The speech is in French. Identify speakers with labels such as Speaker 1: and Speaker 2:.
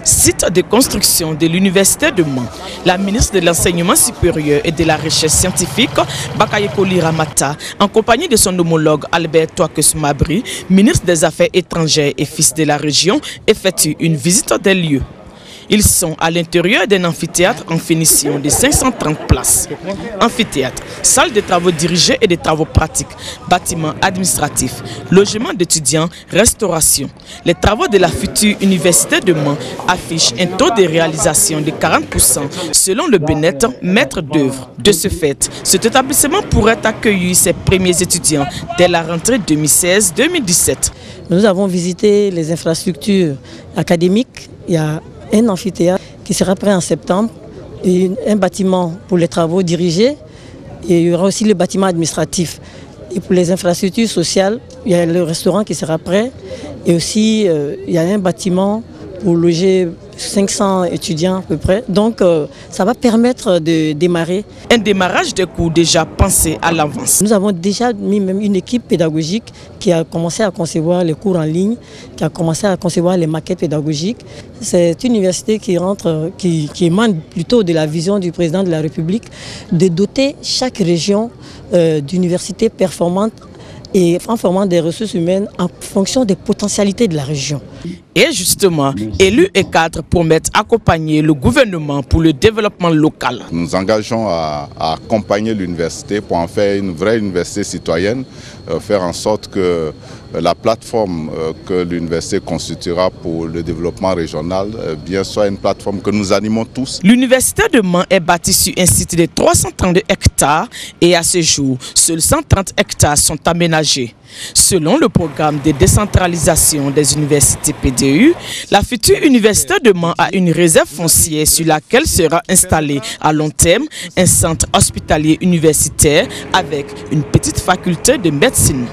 Speaker 1: Site de construction de l'Université de Mans, la ministre de l'Enseignement supérieur et de la Recherche scientifique, Bakayoko Liramata, en compagnie de son homologue Albert Touakus Mabry, ministre des Affaires étrangères et fils de la région, effectuent une visite des lieux. Ils sont à l'intérieur d'un amphithéâtre en finition de 530 places. Amphithéâtre, salle de travaux dirigés et de travaux pratiques, bâtiments administratifs, logements d'étudiants, restauration. Les travaux de la future Université de Mans affichent un taux de réalisation de 40% selon le BNET, maître d'œuvre. De ce fait, cet établissement pourrait accueillir ses premiers étudiants dès la rentrée 2016-2017.
Speaker 2: Nous avons visité les infrastructures académiques. Il y a un amphithéâtre qui sera prêt en septembre, et un bâtiment pour les travaux dirigés, et il y aura aussi le bâtiment administratif. Et pour les infrastructures sociales, il y a le restaurant qui sera prêt, et aussi il y a un bâtiment pour loger 500 étudiants à peu près. Donc ça va permettre de démarrer.
Speaker 1: Un démarrage de cours déjà pensé à l'avance.
Speaker 2: Nous avons déjà mis même une équipe pédagogique qui a commencé à concevoir les cours en ligne, qui a commencé à concevoir les maquettes pédagogiques. C'est une université qui émane plutôt de la vision du président de la République de doter chaque région d'universités performantes et en formant des ressources humaines en fonction des potentialités de la région.
Speaker 1: Et justement, élus et cadres promettent accompagner le gouvernement pour le développement local.
Speaker 3: Nous nous engageons à accompagner l'université pour en faire une vraie université citoyenne, faire en sorte que la plateforme que l'université constituera pour le développement régional bien soit une plateforme que nous animons tous.
Speaker 1: L'université de Mans est bâtie sur un site de 332 hectares et à ce jour, seuls 130 hectares sont aménagés. Selon le programme de décentralisation des universités PDU, la future université de Mans a une réserve foncière sur laquelle sera installé à long terme un centre hospitalier universitaire avec une petite faculté de médecine.